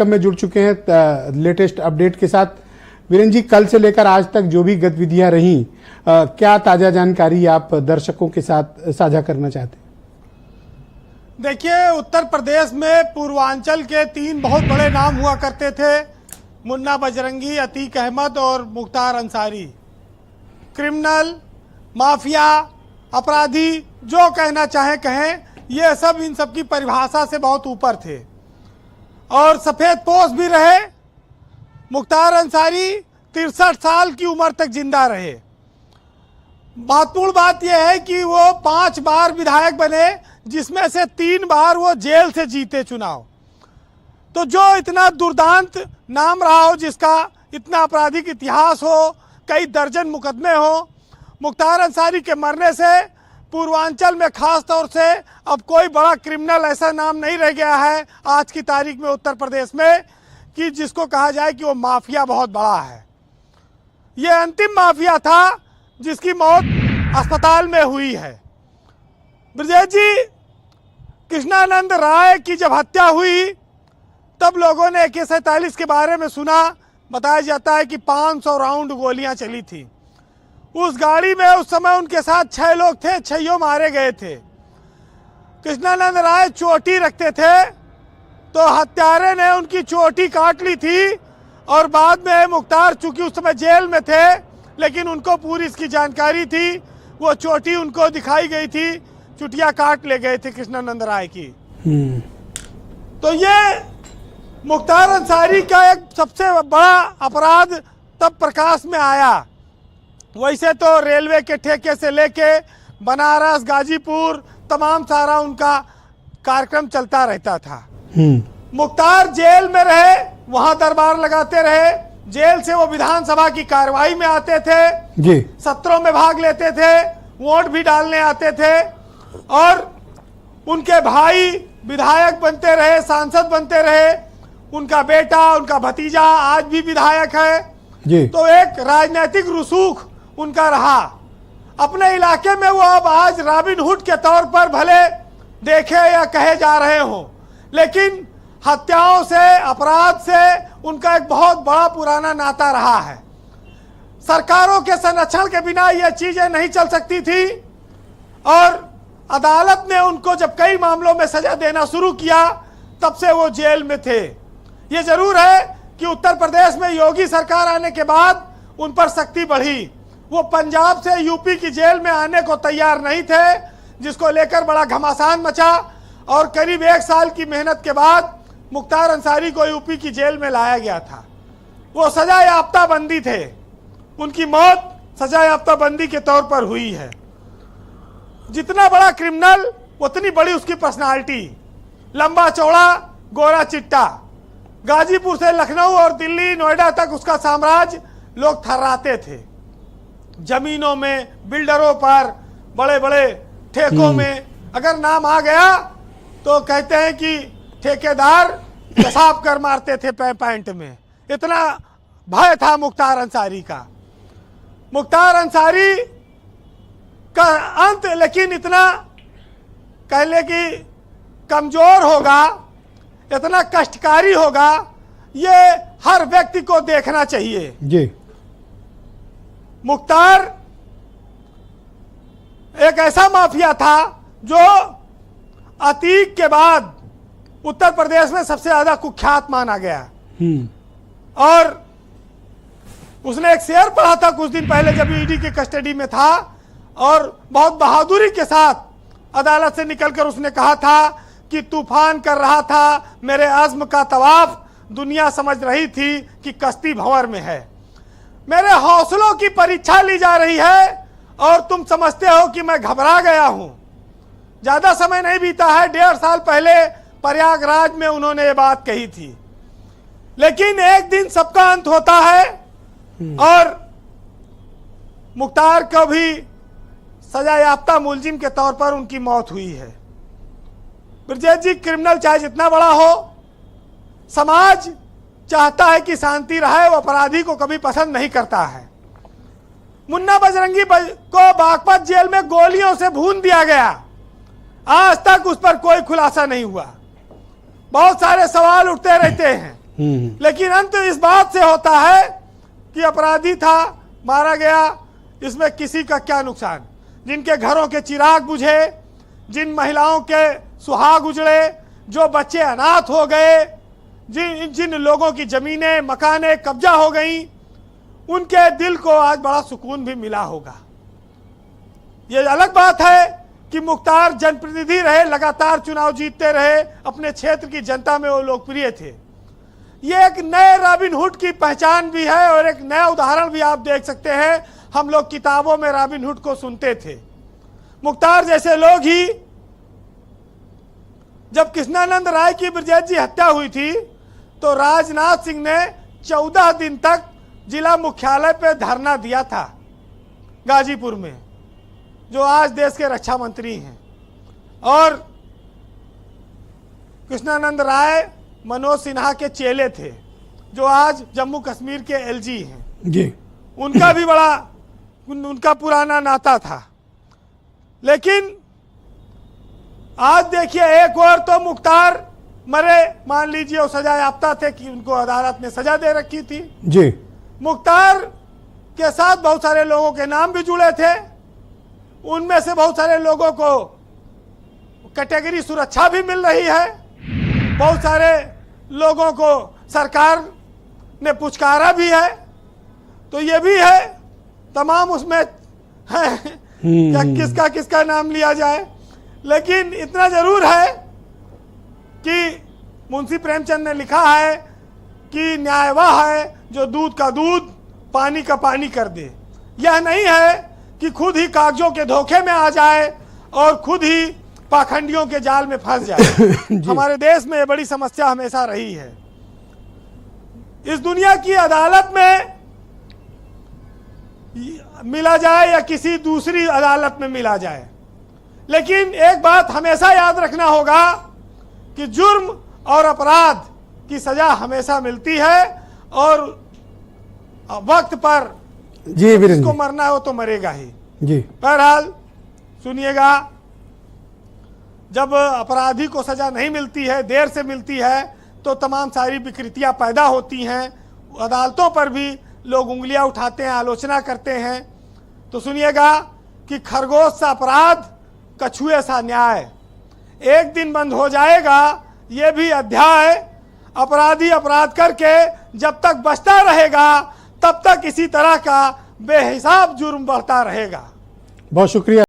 में जुड़ चुके हैं लेटेस्ट अपडेट के साथ। वीरेंद्र जी, कल से लेकर आज तक जो भी गतिविधियां रही, क्या ताजा जानकारी आप दर्शकों के साथ साझा करना चाहते हैं? देखिए, उत्तर प्रदेश में पूर्वांचल के 3 बहुत बड़े नाम हुआ करते थे, मुन्ना बजरंगी, अतीक अहमद और मुख्तार अंसारी। क्रिमिनल, माफिया, अपराधी, जो कहना चाहें कहें, ये सब इन सब की परिभाषा से बहुत ऊपर थे और सफ़ेद पोश भी रहे। मुख्तार अंसारी 63 साल की उम्र तक जिंदा रहे। महत्वपूर्ण बात यह है कि वो 5 बार विधायक बने, जिसमें से 3 बार वो जेल से जीते चुनाव। तो जो इतना दुर्दांत नाम रहा हो, जिसका इतना आपराधिक इतिहास हो, कई दर्जन मुकदमे हो, मुख्तार अंसारी के मरने से पूर्वांचल में खास तौर से अब कोई बड़ा क्रिमिनल ऐसा नाम नहीं रह गया है आज की तारीख में उत्तर प्रदेश में कि जिसको कहा जाए कि वो माफिया बहुत बड़ा है। ये अंतिम माफिया था जिसकी मौत अस्पताल में हुई है। ब्रजेश जी, कृष्णानंद राय की जब हत्या हुई तब लोगों ने AK-47 के बारे में सुना। बताया जाता है कि 500 राउंड गोलियां चली थी उस गाड़ी में। उस समय उनके साथ 6 लोग थे, 6 मारे गए थे। कृष्णानंद राय चोटी रखते थे, तो हत्यारे ने उनकी चोटी काट ली थी और बाद में मुख्तार, चूंकि उस समय जेल में थे, लेकिन उनको पूरी इसकी जानकारी थी। वो चोटी उनको दिखाई गई थी, चुटिया काट ले गए थे कृष्णानंद राय की। तो ये मुख्तार अंसारी का एक सबसे बड़ा अपराध तब प्रकाश में आया। वैसे तो रेलवे के ठेके से लेके बनारस, गाजीपुर, तमाम सारा उनका कार्यक्रम चलता रहता था। मुख्तार जेल में रहे, वहां दरबार लगाते रहे। जेल से वो विधानसभा की कार्रवाई में आते थे जी, सत्रों में भाग लेते थे, वोट भी डालने आते थे और उनके भाई विधायक बनते रहे, सांसद बनते रहे। उनका बेटा, उनका भतीजा आज भी विधायक है जी। तो एक राजनीतिक रसूख उनका रहा। अपने इलाके में वो अब आज रॉबिन हुड के तौर पर भले देखे या कहे जा रहे हो, लेकिन हत्याओं से, अपराध से उनका एक बहुत बड़ा पुराना नाता रहा है। सरकारों के संरक्षण के बिना ये चीजें नहीं चल सकती थी और अदालत ने उनको जब कई मामलों में सजा देना शुरू किया तब से वो जेल में थे। ये जरूर है कि उत्तर प्रदेश में योगी सरकार आने के बाद उन पर सख्ती बढ़ी। वो पंजाब से यूपी की जेल में आने को तैयार नहीं थे, जिसको लेकर बड़ा घमासान मचा और करीब 1 साल की मेहनत के बाद मुख्तार अंसारी को यूपी की जेल में लाया गया था। वो सजा याफ्ता बंदी थे, उनकी मौत सजा याफ्ता बंदी के तौर पर हुई है। जितना बड़ा क्रिमिनल उतनी बड़ी उसकी पर्सनालिटी, लंबा चौड़ा, गोरा चिट्टा। गाजीपुर से लखनऊ और दिल्ली, नोएडा तक उसका साम्राज्य लोग थर्राते थे। जमीनों में, बिल्डरों पर, बड़े बड़े ठेकों में अगर नाम आ गया तो कहते हैं कि ठेकेदार पेशाब कर मारते थे पैंट में। इतना भय था मुख्तार अंसारी का। मुख्तार अंसारी का अंत लेकिन इतना कह ले कि कमजोर होगा, इतना कष्टकारी होगा, ये हर व्यक्ति को देखना चाहिए जी। मुख्तार एक ऐसा माफिया था जो अतीक के बाद उत्तर प्रदेश में सबसे ज्यादा कुख्यात माना गया। और उसने एक शेर पढ़ा था कुछ दिन पहले जब ईडी की कस्टडी में था और बहुत बहादुरी के साथ अदालत से निकलकर उसने कहा था कि तूफान कर रहा था मेरे अज़्म का तवाफ, दुनिया समझ रही थी कि कश्ती भंवर में है। मेरे हौसलों की परीक्षा ली जा रही है और तुम समझते हो कि मैं घबरा गया हूं। ज्यादा समय नहीं बीता है, 1.5 साल पहले प्रयागराज में उन्होंने ये बात कही थी। लेकिन एक दिन सबका अंत होता है और मुख्तार को भी सजा याफ्ता मुलजिम के तौर पर उनकी मौत हुई है। ब्रजेश जी, क्रिमिनल चाहे जितना बड़ा हो, समाज चाहता है कि शांति रहे, वो अपराधी को कभी पसंद नहीं करता है। मुन्ना बजरंगी को बागपत जेल में गोलियों से भून दिया गया, आज तक उस पर कोई खुलासा नहीं हुआ। बहुत सारे सवाल उठते रहते हैं। लेकिन अंत इस बात से होता है कि अपराधी था, मारा गया, इसमें किसी का क्या नुकसान। जिनके घरों के चिराग बुझे, जिन महिलाओं के सुहाग उजड़े, जो बच्चे अनाथ हो गए, जिन लोगों की जमीनें मकानें कब्जा हो गई, उनके दिल को आज बड़ा सुकून भी मिला होगा। ये अलग बात है कि मुख्तार जनप्रतिनिधि रहे, लगातार चुनाव जीतते रहे, अपने क्षेत्र की जनता में वो लोकप्रिय थे। ये एक नए रॉबिनहुड की पहचान भी है और एक नया उदाहरण भी आप देख सकते हैं। हम लोग किताबों में रॉबिनहुड को सुनते थे। मुख्तार जैसे लोग ही, जब कृष्णानंद राय की ब्रजेश जी हत्या हुई थी तो राजनाथ सिंह ने 14 दिन तक जिला मुख्यालय पे धरना दिया था गाजीपुर में, जो आज देश के रक्षा मंत्री हैं। और कृष्णानंद राय मनोज सिन्हा के चेले थे, जो आज जम्मू कश्मीर के एलजी हैं जी। उनका भी उनका पुराना नाता था। लेकिन आज देखिए, एक और तो मुख्तार मरे, मान लीजिए वो सजा याफ्ता थे कि उनको अदालत ने सजा दे रखी थी जी। मुख्तार के साथ बहुत सारे लोगों के नाम भी जुड़े थे। उनमें से बहुत सारे लोगों को कैटेगरी सुरक्षा भी मिल रही है, बहुत सारे लोगों को सरकार ने पुचकारा भी है। तो ये भी है, तमाम उसमें है क्या किसका किसका नाम लिया जाए। लेकिन इतना जरूर है कि मुंशी प्रेमचंद ने लिखा है कि न्याय वह है जो दूध का दूध पानी का पानी कर दे। यह नहीं है कि खुद ही कागजों के धोखे में आ जाए और खुद ही पाखंडियों के जाल में फंस जाए। हमारे देश में ये बड़ी समस्या हमेशा रही है। इस दुनिया की अदालत में मिला जाए या किसी दूसरी अदालत में मिला जाए, लेकिन एक बात हमेशा याद रखना होगा कि जुर्म और अपराध की सजा हमेशा मिलती है और वक्त पर जी वीरेंद्र जिसको जी। मरना है वो तो मरेगा ही। जी। बहरहाल सुनिएगा, जब अपराधी को सजा नहीं मिलती है, देर से मिलती है, तो तमाम सारी विकृतियां पैदा होती हैं। अदालतों पर भी लोग उंगलियां उठाते हैं, आलोचना करते हैं। तो सुनिएगा कि खरगोश सा अपराध, कछुए सा न्याय, एक दिन बंद हो जाएगा ये भी अध्याय। अपराधी अपराध करके जब तक बचता रहेगा तब तक इसी तरह का बेहिसाब जुर्म बढ़ता रहेगा। बहुत शुक्रिया।